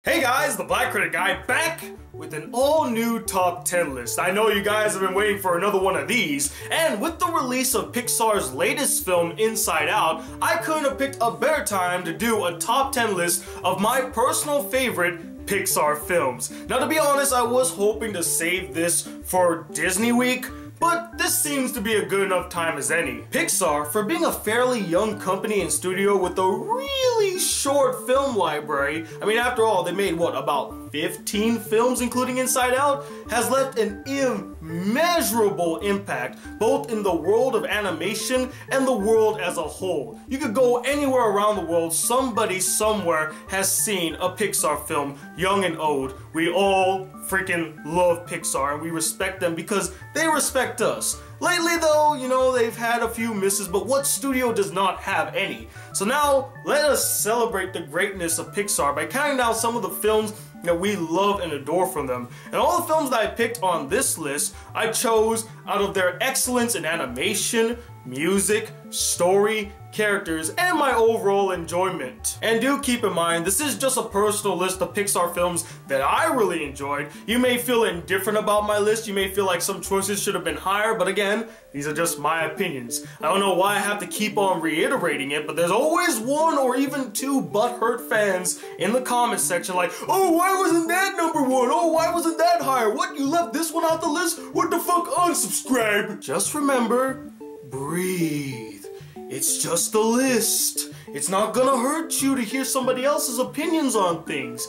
Hey guys, the Black Critic Guy back with an all-new top 10 list. I know you guys have been waiting for another one of these, and with the release of Pixar's latest film, Inside Out, I couldn't have picked a better time to do a top 10 list of my personal favorite Pixar films. Now, to be honest, I was hoping to save this for Disney Week, but this seems to be a good enough time as any. Pixar, for being a fairly young company and studio with a really short film library, I mean, after all, they made, what, about 15 films including Inside Out, has left an immeasurable impact both in the world of animation and the world as a whole. You could go anywhere around the world, somebody somewhere has seen a Pixar film, young and old. We all freaking love Pixar and we respect them because they respect us. Lately though, you know, they've had a few misses, but what studio does not have any? So now, let us celebrate the greatness of Pixar by counting down some of the films that we love and adore from them. And all the films that I picked on this list, I chose out of their excellence in animation, music, story, characters, and my overall enjoyment. And do keep in mind, this is just a personal list of Pixar films that I really enjoyed. You may feel indifferent about my list, you may feel like some choices should have been higher, but again, these are just my opinions. I don't know why I have to keep on reiterating it, but there's always one or even two butthurt fans in the comment section like, oh, why wasn't that number one? Oh, why wasn't that higher? What, you left this one out the list? What the fuck, unsubscribe? Just remember, breathe. It's just a list. It's not gonna hurt you to hear somebody else's opinions on things.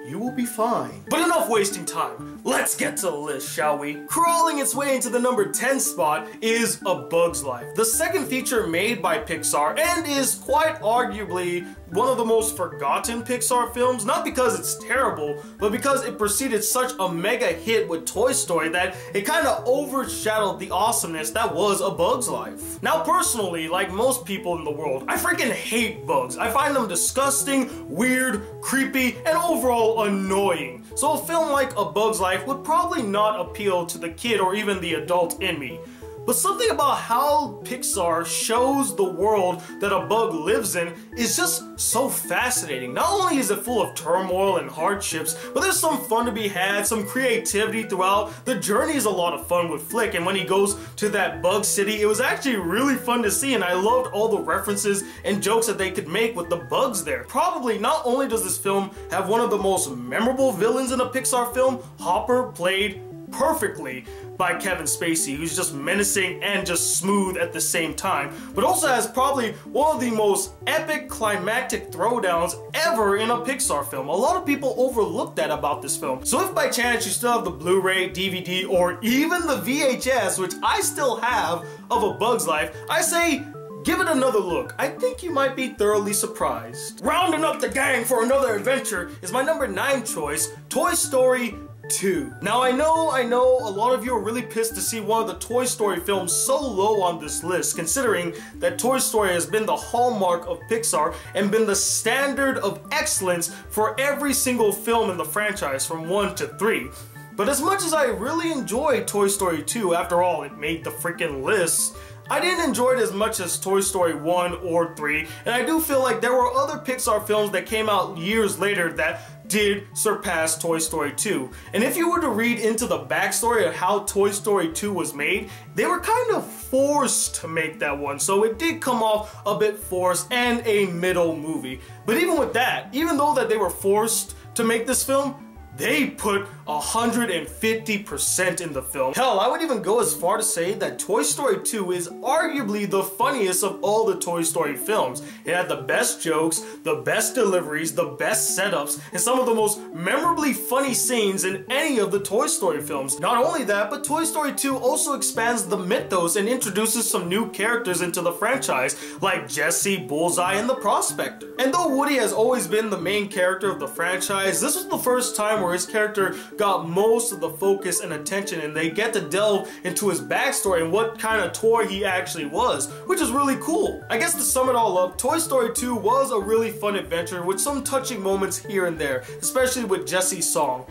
You will be fine. But enough wasting time. Let's get to the list, shall we? Crawling its way into the number 10 spot is A Bug's Life, the second feature made by Pixar and is quite arguably one of the most forgotten Pixar films, not because it's terrible, but because it preceded such a mega hit with Toy Story that it kind of overshadowed the awesomeness that was A Bug's Life. Now personally, like most people in the world, I freaking hate bugs. I find them disgusting, weird, creepy, and overall annoying. So a film like A Bug's Life would probably not appeal to the kid or even the adult in me. But something about how Pixar shows the world that a bug lives in is just so fascinating. Not only is it full of turmoil and hardships, but there's some fun to be had, some creativity throughout. The journey is a lot of fun with Flick, and when he goes to that bug city, it was actually really fun to see, and I loved all the references and jokes that they could make with the bugs there. Probably not only does this film have one of the most memorable villains in a Pixar film, Hopper, played perfectly by Kevin Spacey, who's just menacing and just smooth at the same time, but also has probably one of the most epic climactic throwdowns ever in a Pixar film. A lot of people overlook that about this film. So if by chance you still have the Blu-ray, DVD, or even the VHS, which I still have, of A Bug's Life, I say give it another look. I think you might be thoroughly surprised. Rounding up the gang for another adventure is my number 9 choice, Toy Story 2. Now I know a lot of you are really pissed to see one of the Toy Story films so low on this list, considering that Toy Story has been the hallmark of Pixar and been the standard of excellence for every single film in the franchise from 1 to 3. But as much as I really enjoyed Toy Story 2, after all, it made the freaking list, I didn't enjoy it as much as Toy Story 1 or 3, and I do feel like there were other Pixar films that came out years later that did surpass Toy Story 2. And if you were to read into the backstory of how Toy Story 2 was made, they were kind of forced to make that one, so it did come off a bit forced and a middle movie. But even with that, even though that they were forced to make this film, they put 150% in the film. Hell, I would even go as far to say that Toy Story 2 is arguably the funniest of all the Toy Story films. It had the best jokes, the best deliveries, the best setups, and some of the most memorably funny scenes in any of the Toy Story films. Not only that, but Toy Story 2 also expands the mythos and introduces some new characters into the franchise, like Jessie, Bullseye, and the Prospector. And though Woody has always been the main character of the franchise, this was the first time where his character got most of the focus and attention, and they get to delve into his backstory and what kind of toy he actually was, which is really cool. I guess to sum it all up, Toy Story 2 was a really fun adventure with some touching moments here and there, especially with Jessie's song.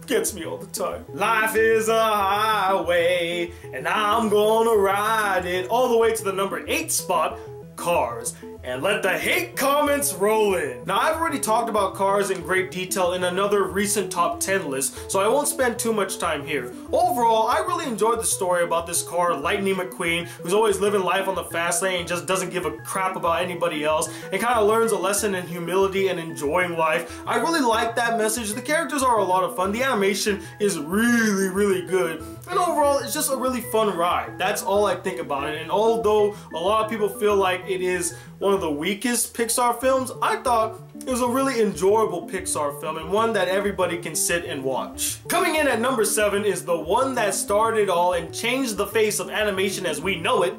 Gets me all the time. Life is a highway and I'm gonna ride it, all the way to the number 8 spot, Cars. and let the hate comments roll in. Now, I've already talked about Cars in great detail in another recent top 10 list, so I won't spend too much time here. Overall, I really enjoyed the story about this car, Lightning McQueen, who's always living life on the fast lane and just doesn't give a crap about anybody else, and kind of learns a lesson in humility and enjoying life. I really like that message. The characters are a lot of fun. The animation is really good. And overall, it's just a really fun ride. That's all I think about it. And although a lot of people feel like it is one of the weakest Pixar films, I thought it was a really enjoyable Pixar film and one that everybody can sit and watch. Coming in at number 7 is the one that started it all and changed the face of animation as we know it,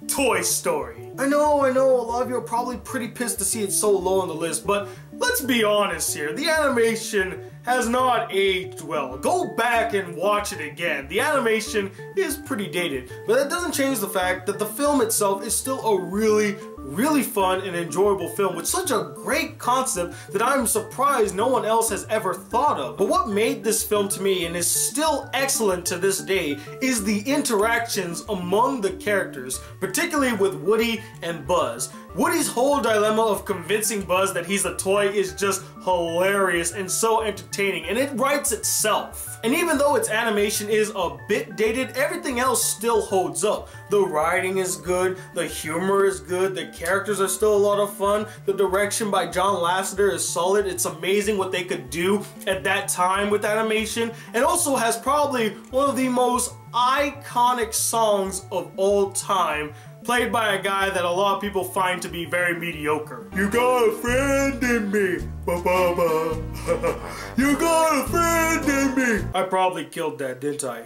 Toy Story. I know, a lot of you are probably pretty pissed to see it so low on the list, but let's be honest here, the animation has not aged well. Go back and watch it again. The animation is pretty dated, but that doesn't change the fact that the film itself is still a really fun and enjoyable film with such a great concept that I'm surprised no one else has ever thought of. But what made this film to me and is still excellent to this day is the interactions among the characters, particularly with Woody and Buzz. Woody's whole dilemma of convincing Buzz that he's a toy is just hilarious and so entertaining, and it writes itself. And even though its animation is a bit dated, everything else still holds up. The writing is good, the humor is good, the characters are still a lot of fun, the direction by John Lasseter is solid. It's amazing what they could do at that time with animation, and also has probably one of the most iconic songs of all time, played by a guy that a lot of people find to be very mediocre. You got a friend in me, ba-ba-ba. You got a friend in me. I probably killed that, didn't I?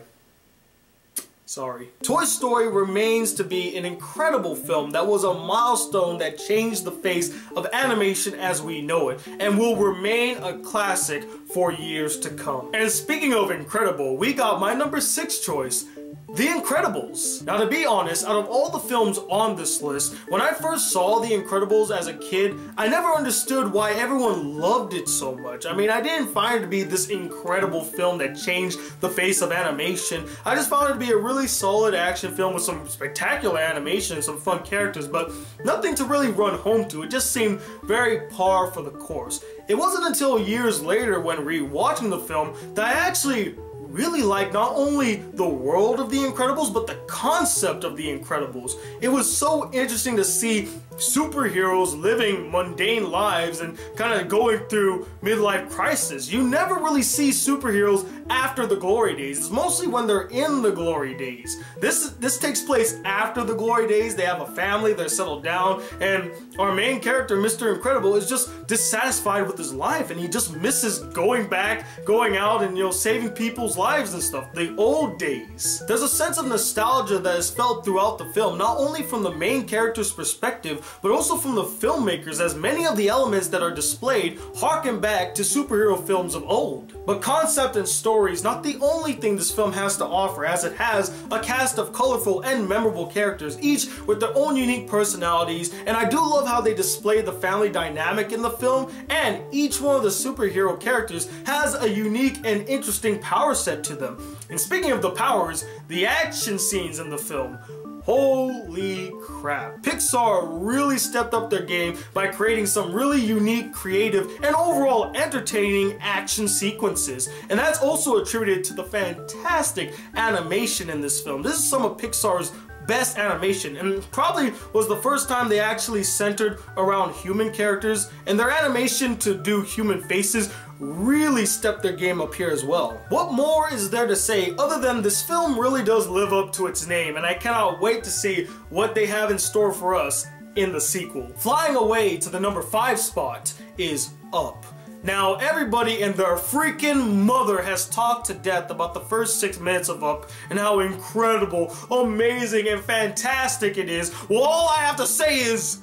Sorry. Toy Story remains to be an incredible film that was a milestone that changed the face of animation as we know it, and will remain a classic for years to come. And speaking of incredible, we got my number 6 choice, The Incredibles. Now, to be honest, out of all the films on this list, when I first saw The Incredibles as a kid, I never understood why everyone loved it so much. I mean, I didn't find it to be this incredible film that changed the face of animation. I just found it to be a really solid action film with some spectacular animation and some fun characters, but nothing to really run home to. It just seemed very par for the course. It wasn't until years later when rewatching the film that I actually really liked not only the world of The Incredibles, but the concept of The Incredibles. It was so interesting to see superheroes living mundane lives and kind of going through midlife crisis. You never really see superheroes after the glory days. It's mostly when they're in the glory days. This takes place after the glory days. They have a family, they're settled down, and our main character, Mr. Incredible, is just dissatisfied with his life, and he just misses going back, going out, and saving people's lives and stuff. The old days. There's a sense of nostalgia that is felt throughout the film, not only from the main character's perspective, but also from the filmmakers, as many of the elements that are displayed harken back to superhero films of old. But concept and story is not the only thing this film has to offer, as it has a cast of colorful and memorable characters, each with their own unique personalities, and I do love how they display the family dynamic in the film, and each one of the superhero characters has a unique and interesting power set to them. And speaking of the powers, the action scenes in the film, holy crap. Pixar really stepped up their game by creating some really unique, creative, and overall entertaining action sequences. And that's also attributed to the fantastic animation in this film. This is some of Pixar's best animation, and probably was the first time they actually centered around human characters, and their animation to do human faces really stepped their game up here as well. What more is there to say other than this film really does live up to its name, and I cannot wait to see what they have in store for us in the sequel. Flying away to the number 5 spot is Up. Now, everybody and their freaking mother has talked to death about the first 6 minutes of Up and how incredible, amazing, and fantastic it is. Well, all I have to say is,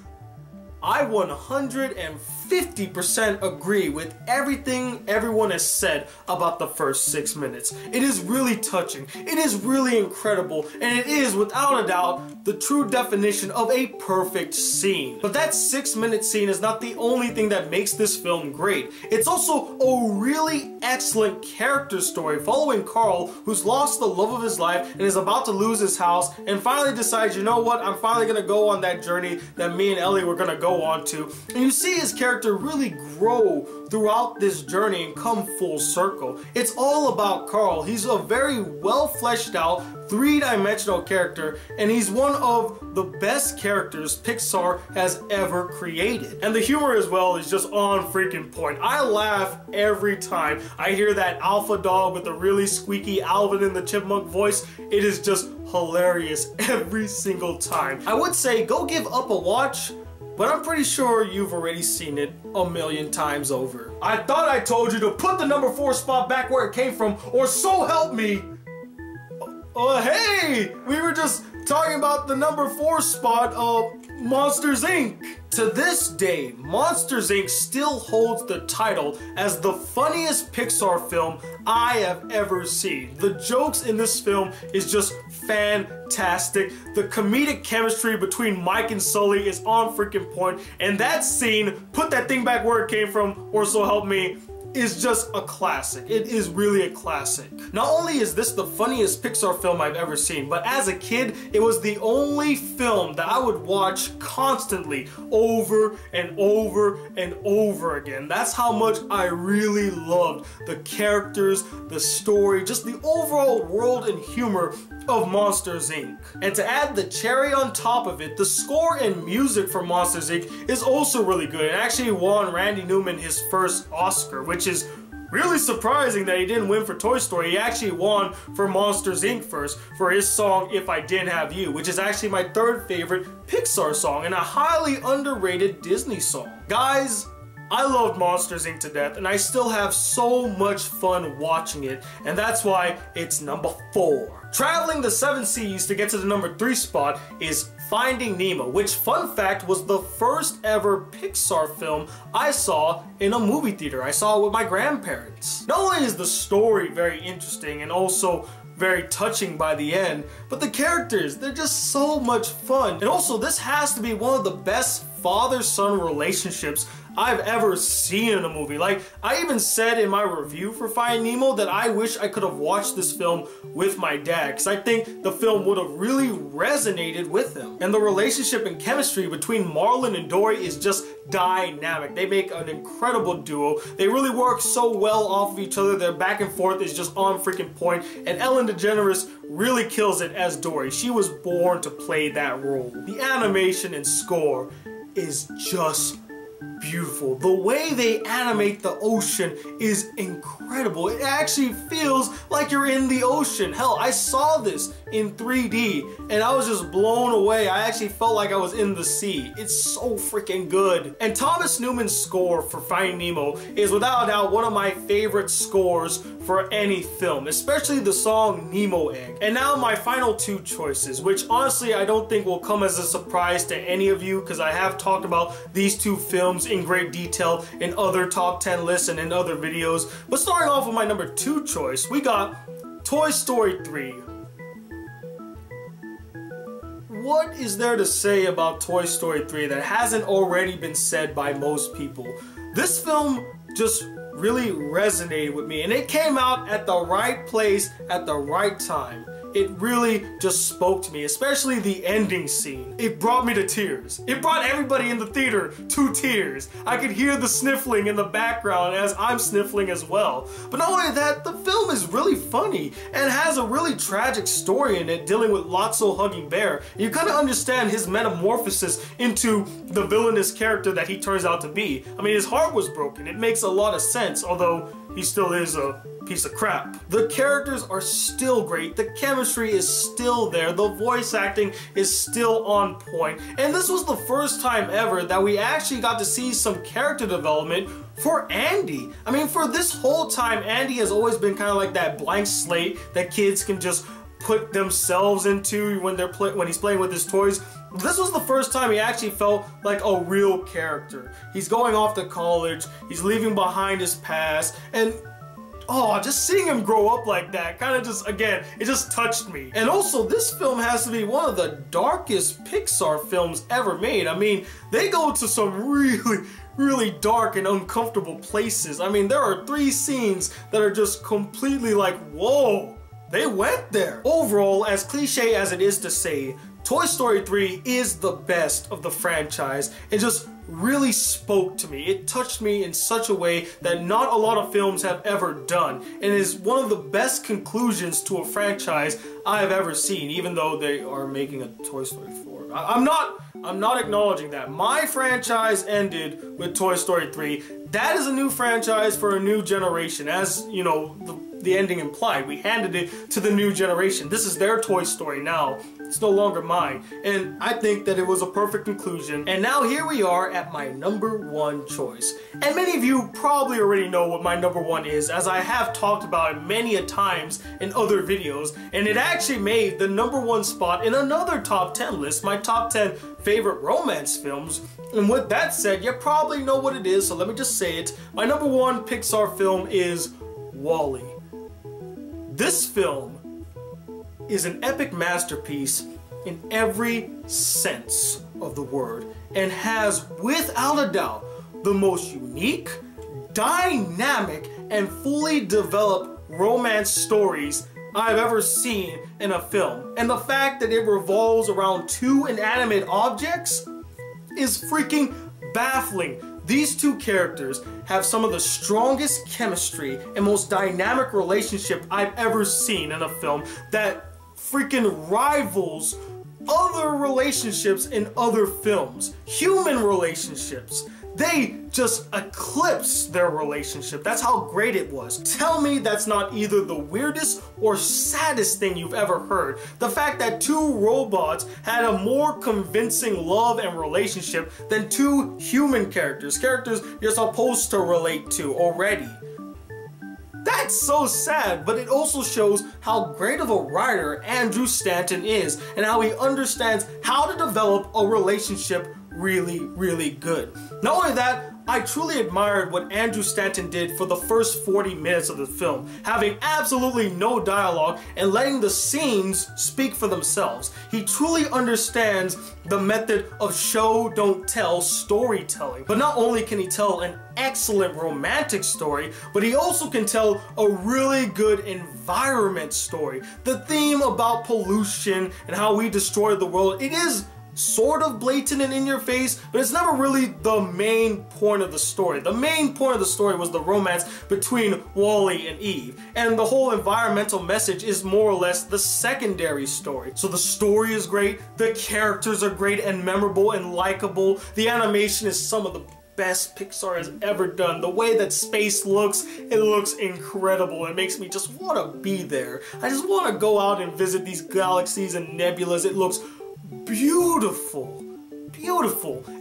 I 100% 50% agree with everything everyone has said about the first 6 minutes. It is really touching, it is really incredible, and it is, without a doubt, the true definition of a perfect scene. But that 6-minute scene is not the only thing that makes this film great. It's also a really excellent character story following Carl, who's lost the love of his life and is about to lose his house, and finally decides, you know what, I'm finally gonna go on that journey that me and Ellie were gonna go on to. And you see his character really grow throughout this journey and come full circle. It's all about Carl. He's a very well fleshed out, three-dimensional character, and he's one of the best characters Pixar has ever created. And the humor as well is just on freaking point. I laugh every time I hear that alpha dog with the really squeaky Alvin and the Chipmunk voice. It is just hilarious every single time. I would say go give Up a watch, but I'm pretty sure you've already seen it a million times over. I thought I told you to put the number 4 spot back where it came from, or so help me. Hey, we were just talking about the number 4 spot of Monsters, Inc. To this day, Monsters, Inc. still holds the title as the funniest Pixar film I have ever seen. The jokes in this film is just fantastic. The comedic chemistry between Mike and Sully is on freaking point, and that scene, put that thing back where it came from, or so help me, is just a classic. It is really a classic. Not only is this the funniest Pixar film I've ever seen, but as a kid, it was the only film that I would watch constantly over and over and over again. That's how much I really loved the characters, the story, just the overall world and humor of Monsters, Inc. And to add the cherry on top of it, the score and music for Monsters, Inc. is also really good. It actually won Randy Newman his first Oscar, which is really surprising that he didn't win for Toy Story. He actually won for Monsters, Inc. first for his song If I Didn't Have You, which is actually my 3rd favorite Pixar song and a highly underrated Disney song. Guys, I loved Monsters, Inc. to death, and I still have so much fun watching it, and that's why it's number 4. Traveling the 7 seas to get to the number 3 spot is Finding Nemo, which, fun fact, was the first ever Pixar film I saw in a movie theater. I saw it with my grandparents. Not only is the story very interesting and also very touching by the end, but the characters, they're just so much fun. And also, this has to be one of the best father-son relationships I've ever seen in a movie. Like, I even said in my review for Finding Nemo that I wish I could have watched this film with my dad, because I think the film would have really resonated with him. And the relationship and chemistry between Marlin and Dory is just dynamic. They make an incredible duo. They really work so well off of each other. Their back and forth is just on freaking point. And Ellen DeGeneres really kills it as Dory. She was born to play that role. The animation and score is just beautiful. The way they animate the ocean is incredible. It actually feels like you're in the ocean. Hell, I saw this in 3D and I was just blown away. I actually felt like I was in the sea. It's so freaking good. And Thomas Newman's score for Finding Nemo is without a doubt one of my favorite scores for any film, especially the song Nemo Egg. And now my final 2 choices, which honestly I don't think will come as a surprise to any of you, because I have talked about these 2 films in great detail in other top 10 lists and in other videos. But starting off with my number 2 choice, we got Toy Story 3. What is there to say about Toy Story 3 that hasn't already been said by most people? This film just really resonated with me, and it came out at the right place at the right time. It really just spoke to me, especially the ending scene. It brought me to tears. It brought everybody in the theater to tears. I could hear the sniffling in the background as I'm sniffling as well. But not only that, the film is really funny and has a really tragic story in it, dealing with Lotso Hugging Bear. You kind of understand his metamorphosis into the villainous character that he turns out to be. I mean, his heart was broken. It makes a lot of sense, although he still is a piece of crap. The characters are still great, the chemistry is still there, the voice acting is still on point, and this was the first time ever that we actually got to see some character development for Andy. I mean, for this whole time, Andy has always been kind of like that blank slate that kids can just put themselves into when he's playing with his toys. This was the first time he actually felt like a real character. He's going off to college, he's leaving behind his past, and oh, just seeing him grow up like that kind of just, again, it just touched me. And also, this film has to be one of the darkest Pixar films ever made. I mean, they go to some really dark and uncomfortable places. I mean, there are 3 scenes that are just completely like, whoa, they went there. Overall, as cliche as it is to say, Toy Story 3 is the best of the franchise. It just really spoke to me. It touched me in such a way that not a lot of films have ever done, and is one of the best conclusions to a franchise I've ever seen, even though they are making a Toy Story 4. I'm not acknowledging that. My franchise ended with Toy Story 3. That is a new franchise for a new generation, as you know, the ending implied. We handed it to the new generation. This is their Toy Story now. It's no longer mine. And I think that it was a perfect conclusion. And now here we are at my #1 choice. And many of you probably already know what my #1 is, as I have talked about it many a times in other videos. And it actually made the #1 spot in another top 10 list, my top 10 favorite romance films. And with that said, you probably know what it is, so let me just say it. My #1 Pixar film is WALLE. This film is an epic masterpiece in every sense of the word, and has, without a doubt, the most unique, dynamic, and fully developed romance stories I've ever seen in a film. And the fact that it revolves around 2 inanimate objects is freaking baffling. These 2 characters have some of the strongest chemistry and most dynamic relationship I've ever seen in a film that freaking rivals other relationships in other films. Human relationships. They just eclipse their relationship. That's how great it was. Tell me that's not either the weirdest or saddest thing you've ever heard. The fact that 2 robots had a more convincing love and relationship than 2 human characters. Characters you're supposed to relate to already. That's so sad, but it also shows how great of a writer Andrew Stanton is, and how he understands how to develop a relationship really good. Not only that, I truly admired what Andrew Stanton did for the first 40 minutes of the film, having absolutely no dialogue and letting the scenes speak for themselves. He truly understands the method of show, don't tell storytelling. But not only can he tell an excellent romantic story, but he also can tell a really good environment story. The theme about pollution and how we destroy the world, it is sort of blatant and in your face, but it's never really the main point of the story. The main point of the story was the romance between WALLE and Eve, and the whole environmental message is more or less the secondary story. So the story is great, the characters are great and memorable and likable, the animation is some of the best Pixar has ever done. The way that space looks, it looks incredible. It makes me just want to be there. I just want to go out and visit these galaxies and nebulas. It looks beautiful.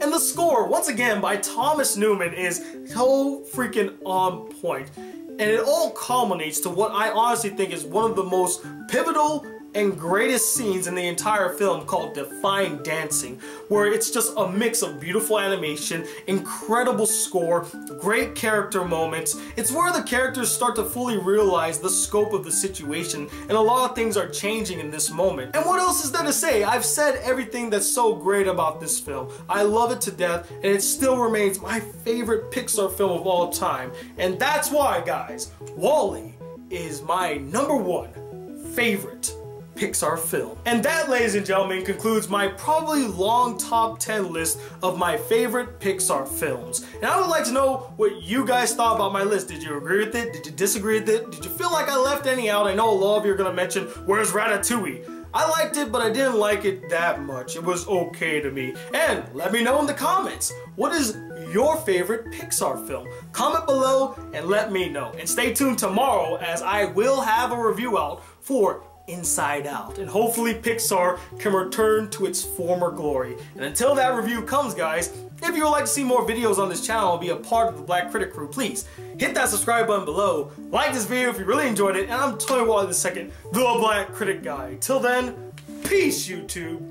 And the score, once again by Thomas Newman, is so freaking on point. And it all culminates to what I honestly think is one of the most pivotal and greatest scenes in the entire film, called Define Dancing, where it's just a mix of beautiful animation, incredible score, great character moments. It's where the characters start to fully realize the scope of the situation, and a lot of things are changing in this moment. And what else is there to say? I've said everything that's so great about this film. I love it to death, and it still remains my favorite Pixar film of all time. And that's why, guys, WALL-E is my #1 favorite Pixar film. And that, ladies and gentlemen, concludes my probably long top 10 list of my favorite Pixar films. And I would like to know what you guys thought about my list. Did you agree with it? Did you disagree with it? Did you feel like I left any out? I know a lot of you are gonna mention, where's Ratatouille? I liked it, but I didn't like it that much. It was okay to me. And let me know in the comments, what is your favorite Pixar film? Comment below and let me know. And stay tuned tomorrow, as I will have a review out for Inside Out, and hopefully Pixar can return to its former glory. And until that review comes, guys, if you would like to see more videos on this channel and be a part of the Black Critic crew, please hit that subscribe button below, like this video if you really enjoyed it, and I'm telling you what in a second, the Black Critic Guy. Till then, peace, YouTube.